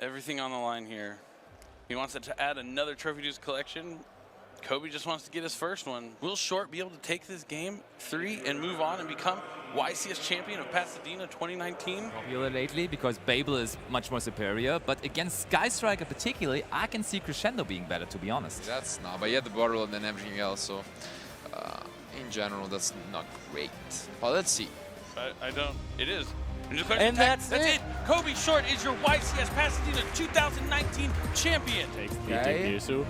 everything on the line here. He wants to add another trophy to his collection. Kobe just wants to get his first one. Will Short be able to take this game 3 and move on and become YCS champion of Pasadena 2019? Popular lately because Babel is much more superior, but against Sky Striker particularly, I can see Crescendo being better, to be honest. That's not, but he had the bottle and then everything else, so in general, that's not great. But let's see. I don't. It is. And that's it. Kobe Short is your YCS Pasadena 2019 champion. Takes the Yusu,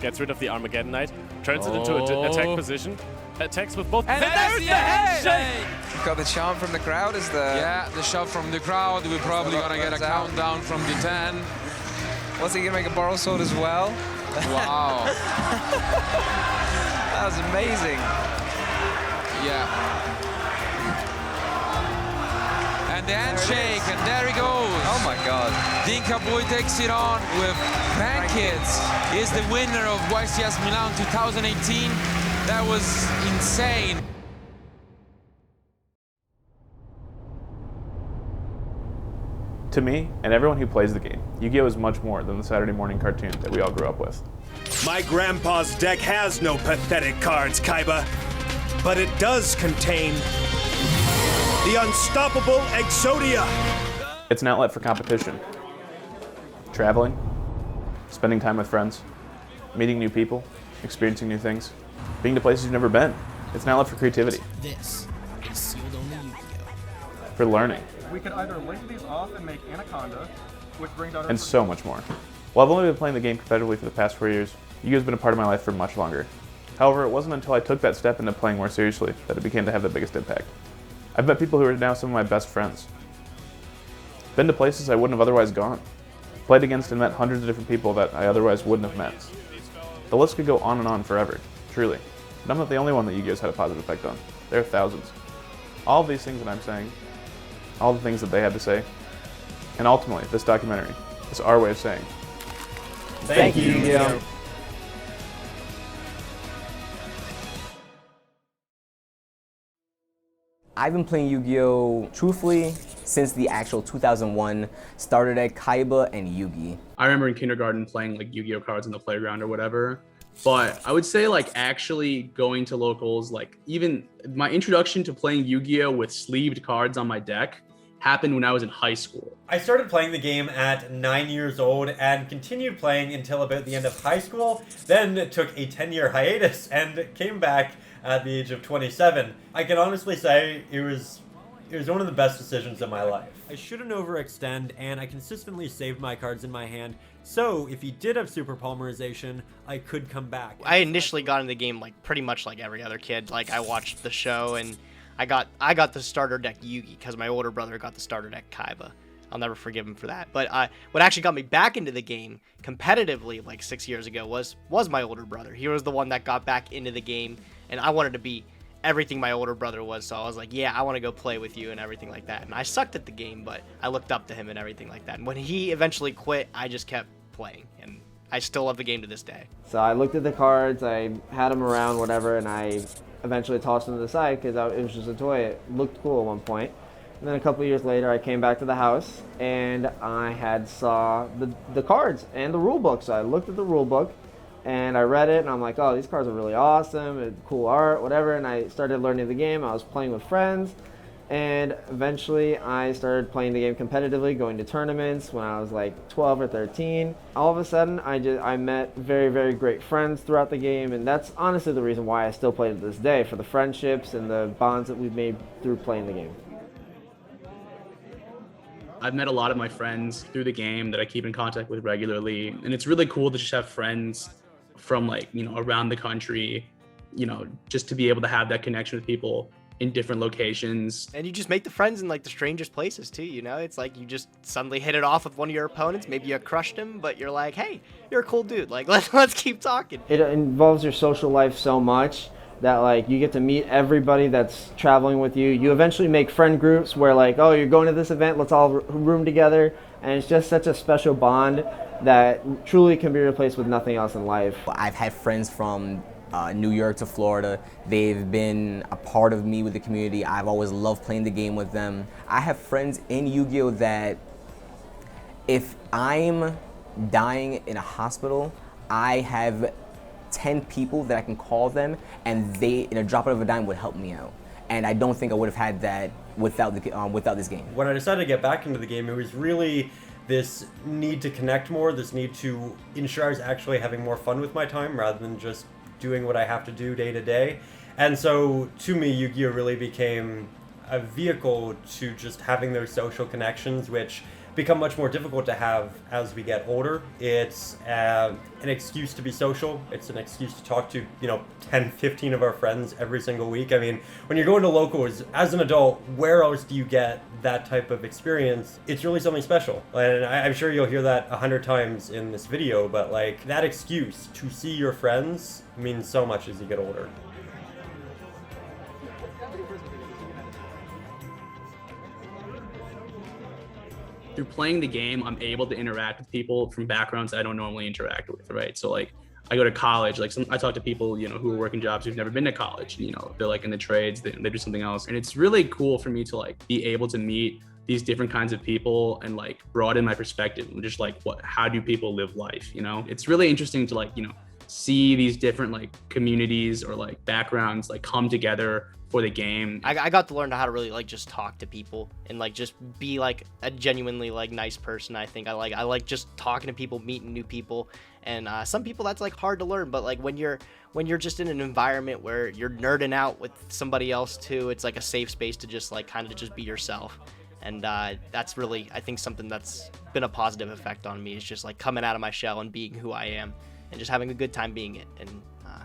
gets rid of the Armageddon Knight, turns it into an attack position, attacks with both. And there's the handshake! Got the chant from the crowd is the... Yeah, the shove from the crowd. We're probably gonna get a countdown from the 10. Was he gonna make a borrow sword as well? Wow. That was amazing. Yeah. And the handshake, and there he goes. Oh my God. Dinka Boy takes it on with Pankits. Is the winner of YCS Milan 2018. That was insane. To me, and everyone who plays the game, Yu-Gi-Oh! Is much more than the Saturday morning cartoon that we all grew up with. My grandpa's deck has no pathetic cards, Kaiba, but it does contain the unstoppable Exodia. It's an outlet for competition. Traveling, spending time with friends, meeting new people, experiencing new things, being to places you've never been. It's an outlet for creativity. This is sealed only Yu-Gi-Oh! For learning. We could either link these off and make Anaconda, which brings out... And so much more. While I've only been playing the game competitively for the past 4 years, Yu-Gi-Oh! Has been a part of my life for much longer. However, it wasn't until I took that step into playing more seriously that it began to have the biggest impact. I've met people who are now some of my best friends. Been to places I wouldn't have otherwise gone. Played against and met hundreds of different people that I otherwise wouldn't have met. The list could go on and on forever, truly. But I'm not the only one that Yu-Gi-Oh's had a positive effect on. There are thousands. All of these things that I'm saying, all the things that they had to say, and ultimately, this documentary is our way of saying, Thank you, Yu-Gi-Oh! I've been playing Yu-Gi-Oh! Truthfully since the actual 2001 starter deck Kaiba and Yugi. I remember in kindergarten playing like Yu-Gi-Oh! Cards in the playground or whatever. But I would say like actually going to locals, like even my introduction to playing Yu-Gi-Oh! With sleeved cards on my deck happened when I was in high school. I started playing the game at 9 years old and continued playing until about the end of high school, then took a 10-year hiatus and came back at the age of 27. I can honestly say it was one of the best decisions of my life. I shouldn't overextend, and I consistently saved my cards in my hand, so if he did have super polymerization, I could come back. I initially got into the game like pretty much like every other kid. Like I watched the show and I got the starter deck Yugi because my older brother got the starter deck Kaiba. I'll never forgive him for that. But what actually got me back into the game competitively like 6 years ago was my older brother. He was the one that got back into the game, and I wanted to be everything my older brother was, so I was like, yeah, I want to go play with you and everything like that. And I sucked at the game, but I looked up to him and everything like that. And when he eventually quit, I just kept playing, and I still love the game to this day. So I looked at the cards, I had them around, whatever, and I eventually tossed them to the side because it was just a toy. It looked cool at one point. And then a couple of years later, I came back to the house and I had saw the cards and the rule book. So I looked at the rule book and I read it and I'm like, oh, these cards are really awesome, and cool art, whatever. And I started learning the game. I was playing with friends, and eventually I started playing the game competitively, going to tournaments when I was like 12 or 13. All of a sudden, I met very, very great friends throughout the game, and that's honestly the reason why I still play to this day, for the friendships and the bonds that we've made through playing the game. I've met a lot of my friends through the game that I keep in contact with regularly, and it's really cool to just have friends from like, you know, around the country, you know, just to be able to have that connection with people in different locations. And you just make the friends in like the strangest places too, you know? It's like you just suddenly hit it off with one of your opponents, maybe you crushed him, but you're like, hey, you're a cool dude, like let's keep talking. It involves your social life so much that like you get to meet everybody that's traveling with you. You eventually make friend groups where like, oh, you're going to this event, let's all room together. And it's just such a special bond that truly can be replaced with nothing else in life. I've had friends from New York to Florida. They've been a part of me with the community. I've always loved playing the game with them. I have friends in Yu-Gi-Oh! That If I'm dying in a hospital, I have 10 people that I can call them, and they, in a drop of a dime, would help me out. And I don't think I would have had that without this game. When I decided to get back into the game, it was really this need to connect more, this need to ensure I was actually having more fun with my time rather than just doing what I have to do day to day. And so, to me, Yu-Gi-Oh! Really became a vehicle to just having those social connections, which become much more difficult to have as we get older. It's an excuse to be social. It's an excuse to talk to, 10, 15 of our friends every single week. I mean, when you're going to locals, as an adult, where else do you get that type of experience? It's really something special. And I'm sure you'll hear that 100 times in this video, but like that excuse to see your friends means so much as you get older. Through playing the game, I'm able to interact with people from backgrounds I don't normally interact with, right? So like, I go to college, I talk to people, who are working jobs who've never been to college, they're like in the trades, they do something else. And it's really cool for me to like be able to meet these different kinds of people and like broaden my perspective and just like how do people live life, It's really interesting to like, see these different like communities or like backgrounds like come together for the game. I got to learn how to really like just talk to people and like just be like a genuinely like nice person. I think I like just talking to people, meeting new people, and some people that's like hard to learn, but like when you're just in an environment where you're nerding out with somebody else too, it's like a safe space to just like kind of just be yourself. And that's really, I think, something that's been a positive effect on me, is just like coming out of my shell and being who I am and just having a good time being it. And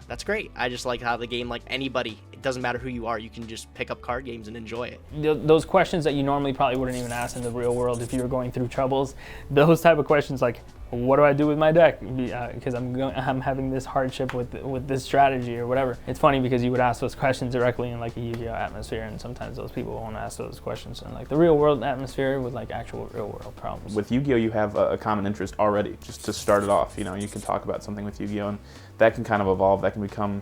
that's great. I just like how the game, like anybody, it doesn't matter who you are, you can just pick up card games and enjoy it. Those questions that you normally probably wouldn't even ask in the real world if you were going through troubles, those type of questions like, what do I do with my deck? Because I'm having this hardship with this strategy or whatever. It's funny because you would ask those questions directly in like a Yu-Gi-Oh! Atmosphere, and sometimes those people won't ask those questions in like the real world atmosphere with like actual real world problems. With Yu-Gi-Oh! You have a common interest already, just to start it off. You can talk about something with Yu-Gi-Oh! And that can kind of evolve, that can become,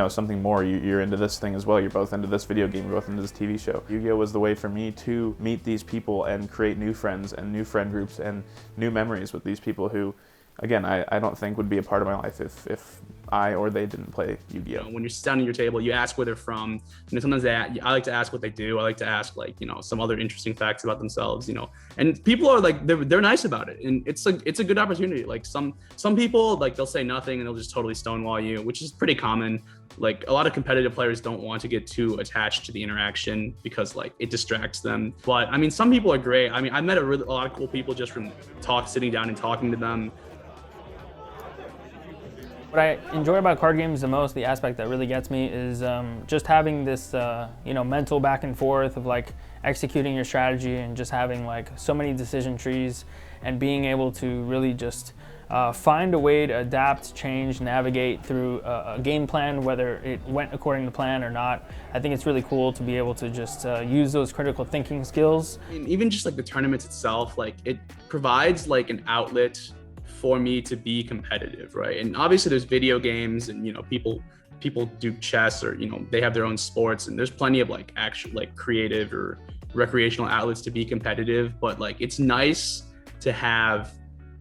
something more. You're into this thing as well, you're both into this video game, you're both into this TV show. Yu-Gi-Oh! Was the way for me to meet these people and create new friends and new friend groups and new memories with these people who, again, I don't think would be a part of my life if I or they didn't play Yu-Gi-Oh! When you're sitting down at your table, you ask where they're from. Sometimes I like to ask what they do. I like to ask like, some other interesting facts about themselves, and people are like, they're nice about it. And it's a good opportunity. Like some people, like they'll say nothing and they'll just totally stonewall you, which is pretty common. Like a lot of competitive players don't want to get too attached to the interaction because like it distracts them. But I mean, some people are great. I mean, I met a lot of cool people just from sitting down and talking to them. What I enjoy about card games the most, the aspect that really gets me, is just having this, mental back and forth of like executing your strategy and just having like so many decision trees and being able to really just find a way to adapt, change, navigate through a game plan, whether it went according to plan or not. I think it's really cool to be able to just use those critical thinking skills. And even just like the tournaments itself, like it provides like an outlet for me to be competitive, right? And obviously there's video games and people do chess or they have their own sports, and there's plenty of like actual like creative or recreational outlets to be competitive, but like it's nice to have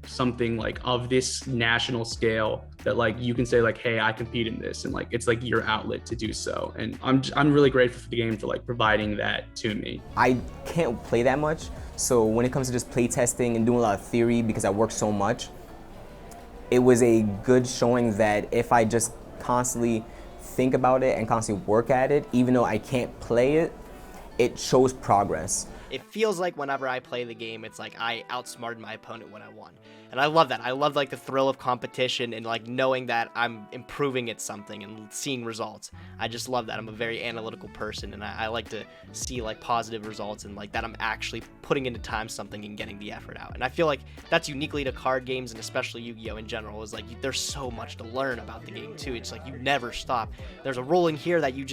something like of this national scale that like you can say like, hey, I compete in this, and like it's like your outlet to do so. And I'm really grateful for the game for like providing that to me. I can't play that much, so when it comes to just play testing and doing a lot of theory, because I work so much, it was a good showing that if I just constantly think about it and constantly work at it, even though I can't play it, it shows progress. It feels like whenever I play the game, it's like I outsmarted my opponent when I won. And I love that. I love like the thrill of competition and like knowing that I'm improving at something and seeing results. I just love that. I'm a very analytical person, and I like to see like positive results and like that I'm actually putting into time something and getting the effort out. And I feel like that's uniquely to card games, and especially Yu-Gi-Oh! In general, is like there's so much to learn about the game too. It's like you never stop. There's a rule in here that you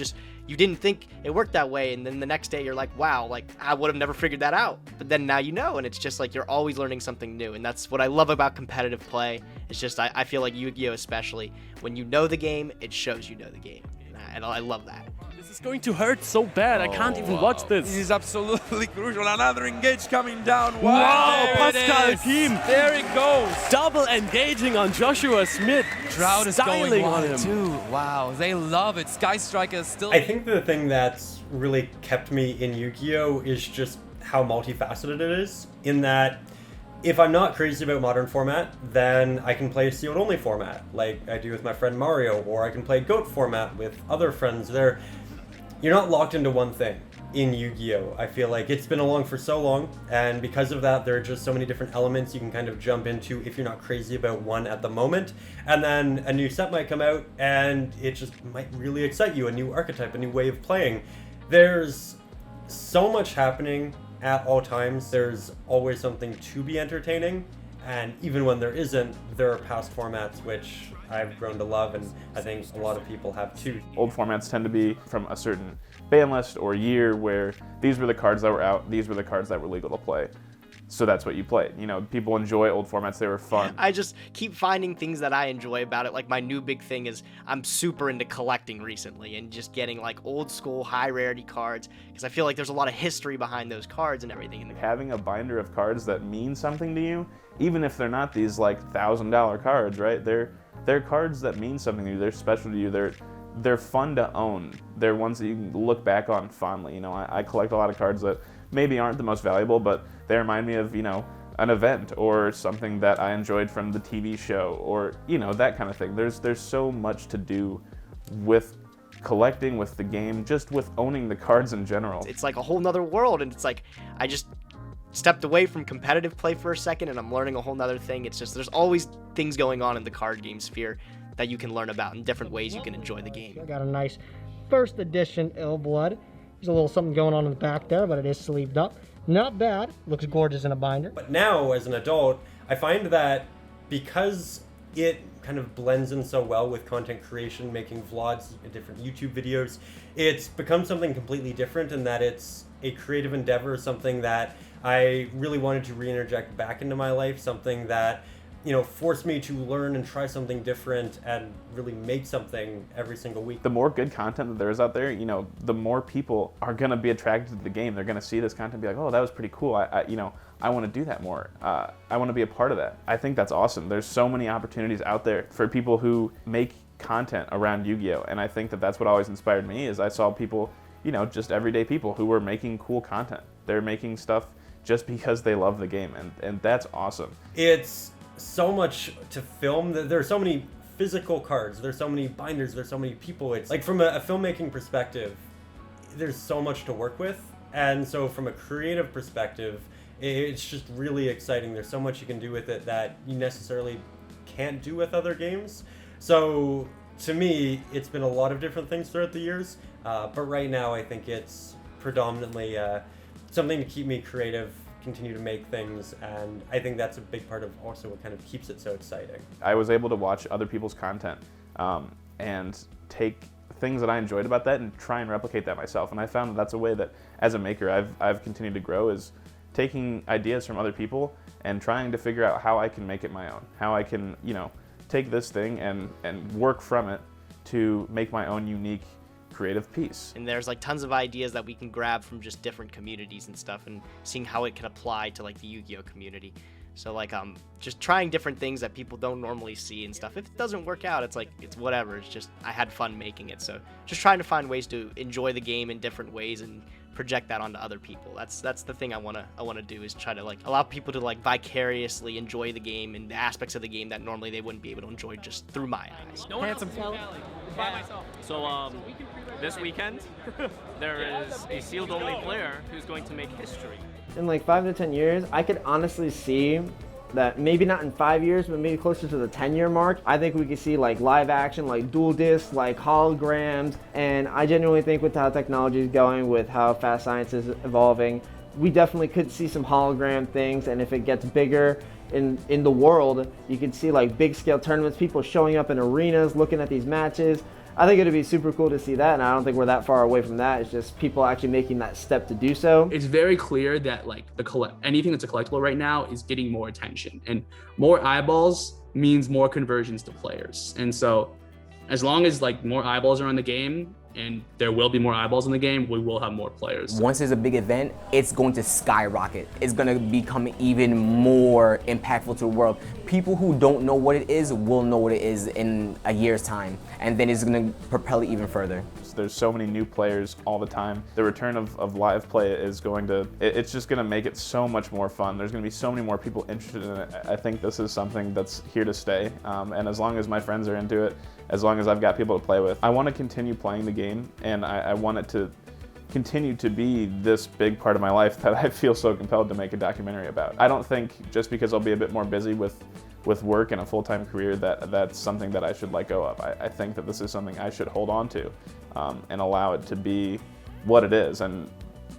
didn't think it worked that way, and then the next day you're like, wow, like I would have never figured that out. But then now you know, and it's just like you're always learning something new, and that's what I love about competitive play. It's just I feel like Yu-Gi-Oh! Especially, when you know the game, it shows you know the game, and I love that. This is going to hurt so bad. I can't even watch this. This is absolutely crucial. Another engage coming down. Wow, There Pascal it is. Kim. There it goes. Double engaging on Joshua Smith. Crowd is styling going on wild him. too. Wow, they love it. Sky Striker is still. I think the thing that's really kept me in Yu-Gi-Oh! Is just how multifaceted it is, in that if I'm not crazy about modern format, then I can play sealed only format, like I do with my friend Mario, or I can play GOAT format with other friends. You're not locked into one thing in Yu-Gi-Oh! I feel like it's been along for so long, and because of that, there are just so many different elements you can kind of jump into if you're not crazy about one at the moment. And then a new set might come out, and it just might really excite you, a new archetype, a new way of playing. There's so much happening at all times. There's always something to be entertaining, and even when there isn't, there are past formats which I've grown to love, and I think a lot of people have too. Old formats tend to be from a certain ban list or year where these were the cards that were out, these were the cards that were legal to play. So that's what you played. You know, people enjoy old formats, they were fun. I just keep finding things that I enjoy about it. Like my new big thing is I'm super into collecting recently and just getting like old school high rarity cards because I feel like there's a lot of history behind those cards and everything. Having a binder of cards that mean something to you, even if they're not these like $1,000 cards, right? They're cards that mean something to you. They're special to you. They're fun to own. They're ones that you can look back on fondly. You know, I collect a lot of cards that maybe aren't the most valuable, but they remind me of, you know, an event or something that I enjoyed from the TV show, or, you know, that kind of thing. There's so much to do with collecting, with the game, just with owning the cards in general. It's like a whole nother world, and it's like I just stepped away from competitive play for a second and I'm learning a whole nother thing. It's just there's always things going on in the card game sphere that you can learn about and different ways you can enjoy the game. I got a nice first edition Ill Blood. There's a little something going on in the back there, but it is sleeved up. Not bad. Looks gorgeous in a binder. But now, as an adult, I find that because it kind of blends in so well with content creation, making vlogs, different YouTube videos, it's become something completely different in that it's a creative endeavor, something that I really wanted to re-interject back into my life, something that, you know, forced me to learn and try something different and really make something every single week. The more good content that there is out there, you know, the more people are going to be attracted to the game. They're going to see this content and be like, oh, that was pretty cool. I want to do that more. I want to be a part of that. I think that's awesome. There's so many opportunities out there for people who make content around Yu-Gi-Oh! And I think that that's what always inspired me, is I saw people, you know, just everyday people who were making cool content. They're making stuff just because they love the game, and that's awesome. It's so much to film. There are so many physical cards, there's so many binders, there's so many people. It's like, from a filmmaking perspective, there's so much to work with, and so from a creative perspective, it's just really exciting. There's so much you can do with it that you necessarily can't do with other games. So to me, it's been a lot of different things throughout the years, but right now I think it's predominantly something to keep me creative, continue to make things, and I think that's a big part of also what kind of keeps it so exciting. I was able to watch other people's content and take things that I enjoyed about that and try and replicate that myself. And I found that that's a way that, as a maker, I've continued to grow, is taking ideas from other people and trying to figure out how I can make it my own, how I can, you know, take this thing and work from it to make my own unique creative piece. And there's like tons of ideas that we can grab from just different communities and stuff, and seeing how it can apply to like the Yu-Gi-Oh community. So like just trying different things that people don't normally see and stuff. If it doesn't work out, it's like, it's whatever. It's just I had fun making it. So just trying to find ways to enjoy the game in different ways and project that onto other people. That's the thing I wanna do, is try to like allow people to like vicariously enjoy the game and the aspects of the game that normally they wouldn't be able to enjoy just through my eyes. Handsome. So this weekend there is a sealed only player who's going to make history. In like 5 to 10 years, I could honestly see that maybe not in 5 years, but maybe closer to the 10-year mark. I think we could see like live action, like dual discs, like holograms, and I genuinely think with how technology is going, with how fast science is evolving, we definitely could see some hologram things. And if it gets bigger in the world, you could see like big scale tournaments, people showing up in arenas, looking at these matches. I think it'd be super cool to see that, and I don't think we're that far away from that. It's just people actually making that step to do so. It's very clear that like anything that's a collectible right now is getting more attention, and more eyeballs means more conversions to players. And so as long as like more eyeballs are on the game, and there will be more eyeballs in the game, we will have more players. Once there's a big event, it's going to skyrocket. It's going to become even more impactful to the world. People who don't know what it is will know what it is in a year's time, and then it's going to propel it even further. There's so many new players all the time. The return of live play is going to, it's just going to make it so much more fun. There's going to be so many more people interested in it. I think this is something that's here to stay, and as long as my friends are into it, as long as I've got people to play with, I want to continue playing the game, and I want it to continue to be this big part of my life that I feel so compelled to make a documentary about. I don't think just because I'll be a bit more busy with work and a full-time career that's something that I should let go of. I think that this is something I should hold on to and allow it to be what it is, and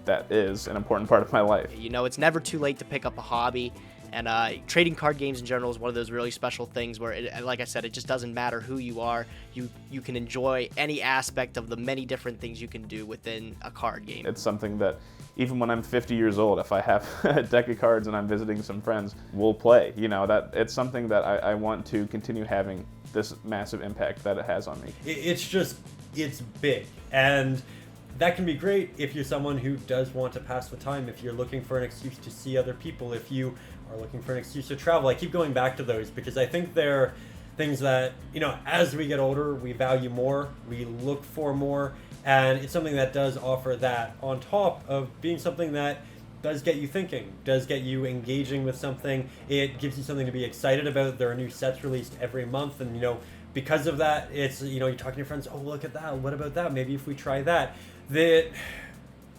that is an important part of my life. You know, it's never too late to pick up a hobby, and trading card games in general is one of those really special things where, like I said, it just doesn't matter who you are. You can enjoy any aspect of the many different things you can do within a card game. It's something that even when I'm 50 years old, if I have a deck of cards and I'm visiting some friends, we'll play. You know, that it's something that I want to continue having this massive impact that it has on me. It's big, and that can be great if you're someone who does want to pass the time, if you're looking for an excuse to see other people, if you are looking for an excuse to travel. I keep going back to those because I think they're things that, you know, as we get older, we value more, we look for more, and it's something that does offer that on top of being something that does get you thinking, does get you engaging with something. It gives you something to be excited about. There are new sets released every month, and, you know, because of that, it's, you know, you're talking to your friends, oh, look at that, what about that? Maybe if we try that. It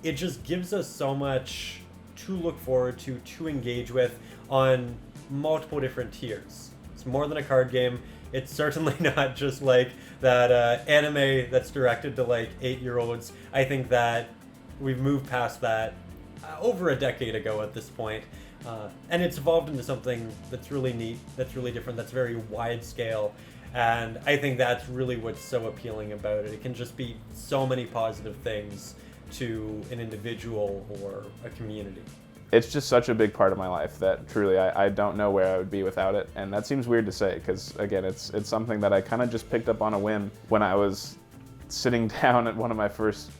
just gives us so much to look forward to engage with on multiple different tiers. It's more than a card game. It's certainly not just like that anime that's directed to like 8-year-olds. I think that we've moved past that over a decade ago at this point. And it's evolved into something that's really neat, that's really different, that's very wide scale. And I think that's really what's so appealing about it. It can just be so many positive things to an individual or a community. It's just such a big part of my life that truly I don't know where I would be without it. And that seems weird to say because, again, it's something that I kind of just picked up on a whim when I was sitting down at one of my first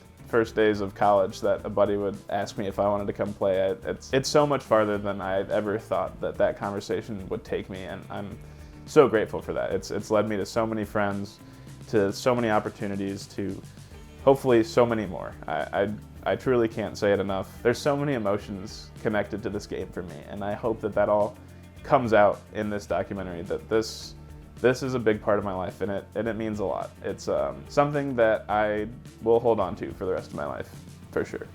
days of college, that a buddy would ask me if I wanted to come play. It's so much farther than I ever thought that conversation would take me, and I'm so grateful for that. It's led me to so many friends, to so many opportunities, to hopefully so many more. I truly can't say it enough. There's so many emotions connected to this game for me, and I hope that all comes out in this documentary, that this is a big part of my life, and it means a lot. It's something that I will hold on to for the rest of my life, for sure.